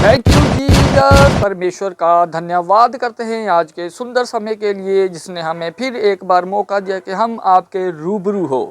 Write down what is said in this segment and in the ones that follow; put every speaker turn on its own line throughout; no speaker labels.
Thank you Jesus. परमेश्वर का धन्यवाद करते हैं आज के सुंदर समय के लिए, जिसने हमें फिर एक बार मौका दिया कि हम आपके रूबरू हो।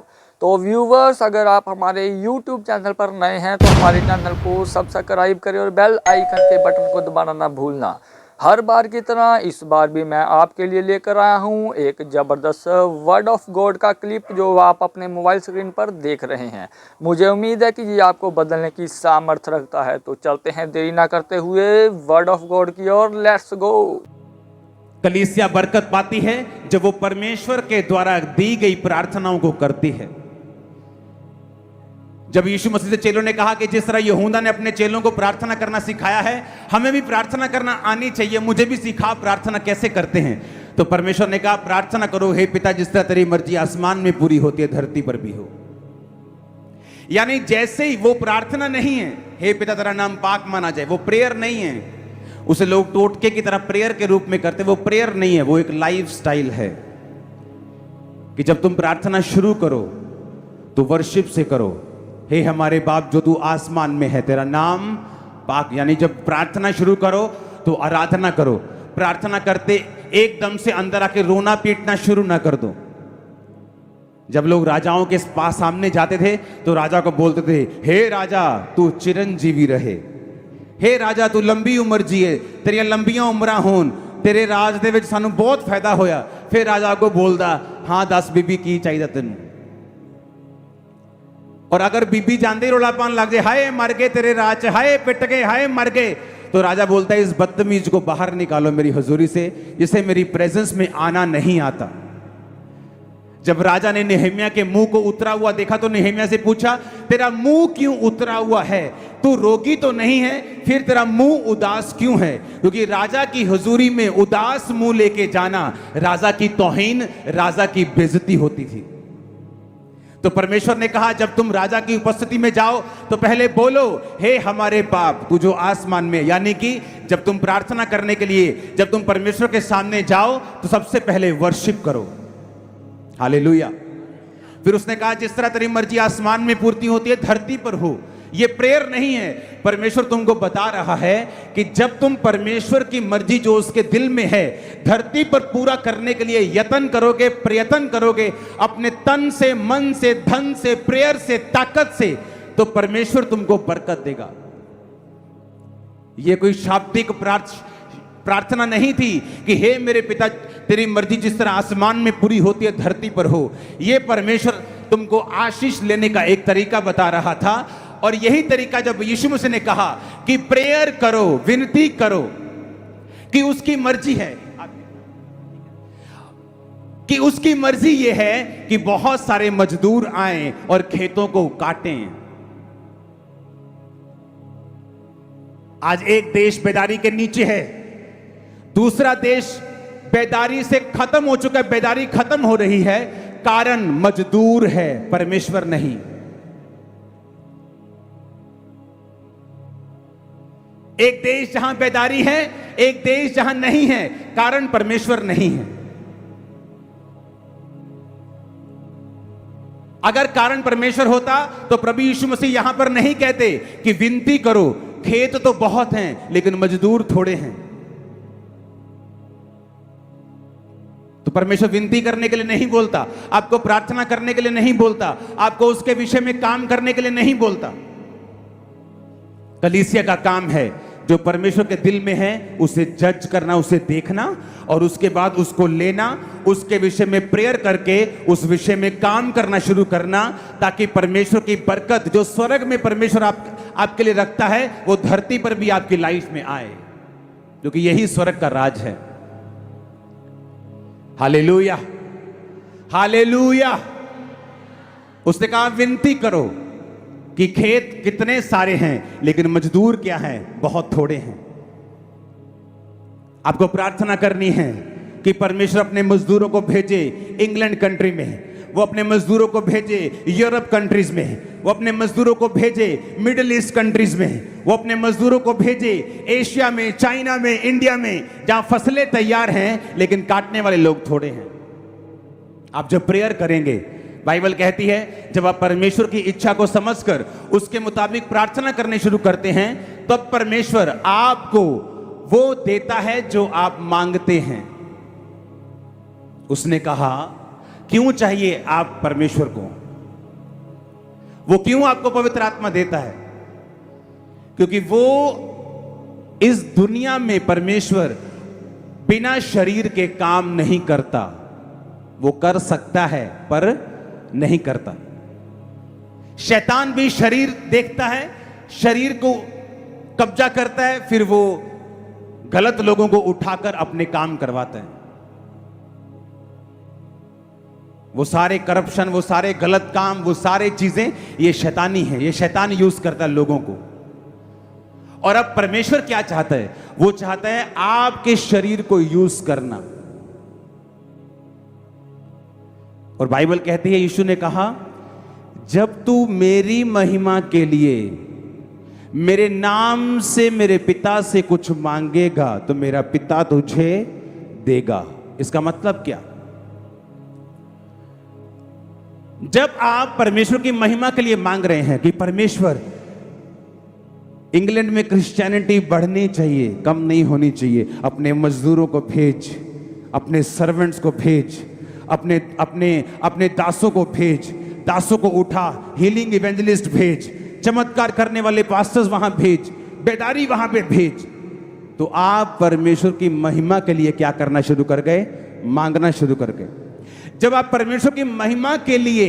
तो व्यूवर्स, अगर आप हमारे YouTube चैनल पर नए हैं तो हमारे चैनल को सब्सक्राइब करें और बेल आइकन के बटन को दबाना ना भूलना। हर बार की तरह इस बार भी मैं आपके लिए लेकर आया हूँ एक ज़बरदस्त वर्ड ऑफ गॉड का क्लिप, जो आप अपने मोबाइल स्क्रीन पर देख रहे हैं। मुझे उम्मीद है कि ये आपको बदलने की सामर्थ्य रखता है। तो चलते हैं देरी ना करते हुए वर्ड ऑफ गॉड की ओर। Let's go.
कलीसिया बरकत पाती है जब वो परमेश्वर के द्वारा दी गई प्रार्थनाओं को करती है। जब यीशु मसीह से चेलों ने कहा कि जिस तरह यहूदा ने अपने चेलों को प्रार्थना करना सिखाया है, हमें भी प्रार्थना करना आनी चाहिए। मुझे भी सिखा प्रार्थना कैसे करते हैं। तो परमेश्वर ने कहा प्रार्थना करो, हे पिता, जिस तरह तेरी मर्जी आसमान में पूरी होती है धरती पर भी हो। यानी जैसे ही वो प्रार्थना नहीं है, हे पिता तेरा नाम पाक माना जाए, वो प्रेयर नहीं है। उसे लोग टोटके की तरह प्रेयर के रूप में करते, वो प्रेयर नहीं है, वो एक लाइफ स्टाइल है कि जब तुम प्रार्थना शुरू करो तो वर्शिप से करो। हे हमारे बाप जो तू आसमान में है, तेरा नाम पाक। यानी जब प्रार्थना शुरू करो तो आराधना करो। प्रार्थना करते एकदम से अंदर आके रोना पीटना शुरू ना कर दो। जब लोग राजाओं के पास सामने जाते थे तो राजा को बोलते थे, हे राजा तू चिरंजीवी रहे, हे राजा तू लंबी उम्र जिए, तेरिया लंबियां उम्रां होन, तेरे राज दे विच सानू बहुत फायदा होया। फिर राजा को बोलदा, हाँ दस बीबी की चाहिए तेन। और अगर बीबी जानते रोला पान लग जाए, हाय मर गए तेरे राज, हाय पिट गए, हाय मर गए, तो राजा बोलता है इस बदतमीज को बाहर निकालो मेरी हजूरी से, जिसे मेरी प्रेजेंस में आना नहीं आता। जब राजा ने नेहमिया के मुंह को उतरा हुआ देखा तो नेहमिया से पूछा, तेरा मुंह क्यों उतरा हुआ है? तू रोगी तो नहीं है, फिर तेरा मुंह उदास क्यों है? क्योंकि राजा की हुजूरी में उदास मुंह लेके जाना राजा की तौहीन, राजा की बेइज्जती होती थी। तो परमेश्वर ने कहा जब तुम राजा की उपस्थिति में जाओ तो पहले बोलो, हे हमारे बाप तू जो आसमान में। यानी कि जब तुम प्रार्थना करने के लिए, जब तुम परमेश्वर के सामने जाओ तो सबसे पहले वर्शिप करो। हालेलुया। फिर उसने कहा जिस तरह तेरी मर्जी आसमान में पूर्ति होती है धरती पर हो। ये प्रेयर नहीं है, परमेश्वर तुमको बता रहा है कि जब तुम परमेश्वर की मर्जी जो उसके दिल में है धरती पर पूरा करने के लिए यत्न करोगे, प्रयत्न करोगे अपने तन से, मन से, धन से, प्रेयर से, ताकत से, तो परमेश्वर तुमको बरकत देगा। ये कोई शाब्दिक प्रार्थना नहीं थी कि हे मेरे पिता तेरी मर्जी जिस तरह आसमान में पूरी होती है धरती पर हो। ये परमेश्वर तुमको आशीष लेने का एक तरीका बता रहा था। और यही तरीका जब यीशु मसीह ने कहा कि प्रेयर करो, विनती करो, कि उसकी मर्जी है, कि उसकी मर्जी यह है कि बहुत सारे मजदूर आए और खेतों को काटें। आज एक देश बेदारी के नीचे है, दूसरा देश बेदारी से खत्म हो चुका है, बेदारी खत्म हो रही है। कारण मजदूर है, परमेश्वर नहीं। एक देश जहां बेदारी है, एक देश जहां नहीं है, कारण परमेश्वर नहीं है। अगर कारण परमेश्वर होता तो प्रभु यीशु मसीह यहां पर नहीं कहते कि विनती करो, खेत तो बहुत हैं लेकिन मजदूर थोड़े हैं। तो परमेश्वर विनती करने के लिए नहीं बोलता, आपको प्रार्थना करने के लिए नहीं बोलता, आपको उसके विषय में काम करने के लिए नहीं बोलता। कलीसिया का काम है जो परमेश्वर के दिल में है उसे जज करना, उसे देखना और उसके बाद उसको लेना, उसके विषय में प्रेयर करके उस विषय में काम करना शुरू करना, ताकि परमेश्वर की बरकत जो स्वर्ग में परमेश्वर आपके लिए रखता है वो धरती पर भी आपकी लाइफ में आए, क्योंकि यही स्वर्ग का राज है। Hallelujah, hallelujah. उसने कहा विनती करो कि खेत कितने सारे हैं लेकिन मजदूर क्या हैं, बहुत थोड़े हैं। आपको प्रार्थना करनी है कि परमेश्वर अपने मजदूरों को भेजे इंग्लैंड कंट्री में, वो अपने मजदूरों को भेजे यूरोप कंट्रीज में, वो अपने मजदूरों को भेजे मिडिल ईस्ट कंट्रीज में, वो अपने मजदूरों को भेजे एशिया में, चाइना में, इंडिया में, जहां फसलें तैयार हैं लेकिन काटने वाले लोग थोड़े हैं। आप जब प्रेयर करेंगे बाइबल कहती है जब आप परमेश्वर की इच्छा को समझकर उसके मुताबिक प्रार्थना करने शुरू करते हैं तब परमेश्वर आपको वो देता है जो आप मांगते हैं। उसने कहा क्यों चाहिए आप परमेश्वर को? वो क्यों आपको पवित्र आत्मा देता है? क्योंकि वो इस दुनिया में परमेश्वर बिना शरीर के काम नहीं करता। वो कर सकता है पर नहीं करता। शैतान भी शरीर देखता है, शरीर को कब्जा करता है, फिर वो गलत लोगों को उठाकर अपने काम करवाता है। वो सारे करप्शन, वो सारे गलत काम, वो सारे चीजें ये शैतानी है, ये शैतान यूज करता है लोगों को। और अब परमेश्वर क्या चाहता है? वो चाहता है आपके शरीर को यूज करना। और बाइबल कहती है, यीशु ने कहा जब तू मेरी महिमा के लिए मेरे नाम से मेरे पिता से कुछ मांगेगा तो मेरा पिता तुझे देगा। इसका मतलब क्या? जब आप परमेश्वर की महिमा के लिए मांग रहे हैं कि परमेश्वर इंग्लैंड में क्रिश्चियनिटी बढ़नी चाहिए, कम नहीं होनी चाहिए, अपने मजदूरों को भेज, अपने सर्वेंट्स को भेज, अपने अपने अपने दासों को भेज, दासों को उठा, हीलिंग इवेंजलिस्ट भेज, चमत्कार करने वाले पास्टर्स वहां भेज, बेदारी वहां पे भेज, तो आप परमेश्वर की महिमा के लिए क्या करना शुरू कर गए? मांगना शुरू कर गए। जब आप परमेश्वर की महिमा के लिए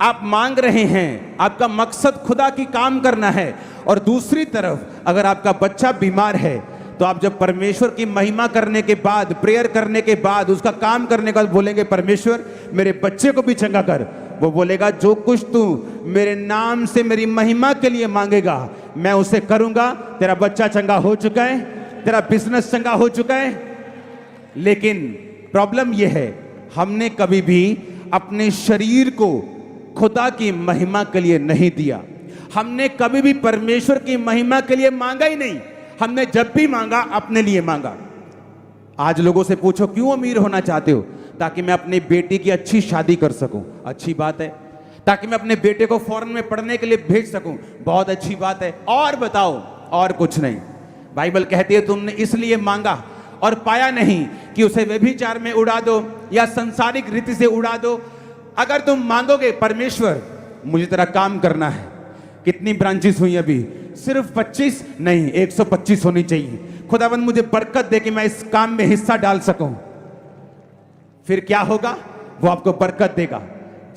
आप मांग रहे हैं, आपका मकसद खुदा की काम करना है, और दूसरी तरफ अगर आपका बच्चा बीमार है तो आप जब परमेश्वर की महिमा करने के बाद, प्रेयर करने के बाद, उसका काम करने के बाद बोलेंगे परमेश्वर मेरे बच्चे को भी चंगा कर, वो बोलेगा जो कुछ तू मेरे नाम से मेरी महिमा के लिए मांगेगा मैं उसे करूंगा। तेरा बच्चा चंगा हो चुका है, तेरा बिजनेस चंगा हो चुका है। लेकिन प्रॉब्लम यह है, हमने कभी भी अपने शरीर को खुदा की महिमा के लिए नहीं दिया। हमने कभी भी परमेश्वर की महिमा के लिए मांगा ही नहीं। हमने जब भी मांगा अपने लिए मांगा। आज लोगों से पूछो क्यों अमीर होना चाहते हो? ताकि मैं अपनी बेटी की अच्छी शादी कर सकूं, अच्छी बात है। ताकि मैं अपने बेटे को फॉरेन में पढ़ने के लिए भेज सकूं, बहुत अच्छी बात है। और बताओ? और कुछ नहीं। बाइबल कहती है तुमने इसलिए मांगा और पाया नहीं कि उसे व्यभिचार में उड़ा दो या संसारिक रीति से उड़ा दो। अगर तुम मांगोगे परमेश्वर मुझे तेरा काम करना है, कितनी ब्रांचेस हुई अभी? सिर्फ 25 नहीं, 125 होनी चाहिए। खुदावंद मुझे बरकत दे कि मैं इस काम में हिस्सा डाल सकूं। फिर क्या होगा? वो आपको बरकत देगा।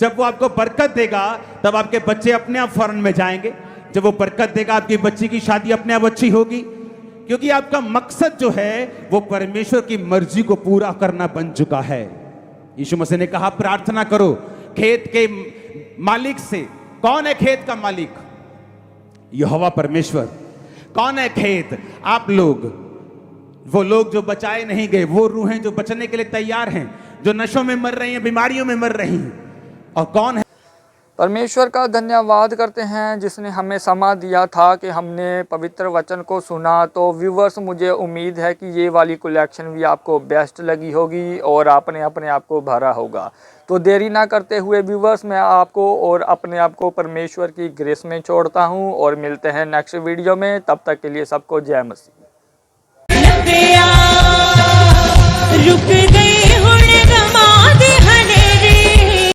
जब वो आपको बरकत देगा तब आपके बच्चे अपने आप फॉरेन में जाएंगे। जब वो बरकत देगा आपकी बच्ची की शादी अपने आप अच्छी होगी, क्योंकि आपका मकसद जो है वो परमेश्वर की मर्जी को पूरा करना बन चुका है। यीशु मसीह ने कहा प्रार्थना करो खेत के मालिक से। कौन है खेत का मालिक? यहोवा परमेश्वर। कौन है खेत? आप लोग, वो लोग जो बचाए नहीं गए, वो रूहें जो बचने के लिए तैयार हैं, जो नशों में मर रही हैं, बीमारियों में मर रही हैं। और कौन है?
परमेश्वर का धन्यवाद करते हैं जिसने हमें समा दिया था कि हमने पवित्र वचन को सुना। तो व्यूवर्स, मुझे उम्मीद है कि ये वाली कलेक्शन भी आपको बेस्ट लगी होगी और आपने अपने आप को भरा होगा। तो देरी ना करते हुए व्यूवर्स, मैं आपको और अपने आप को परमेश्वर की ग्रेस में छोड़ता हूँ और मिलते हैं नेक्स्ट वीडियो में। तब तक के लिए सबको जय मसीह।
रुक गई।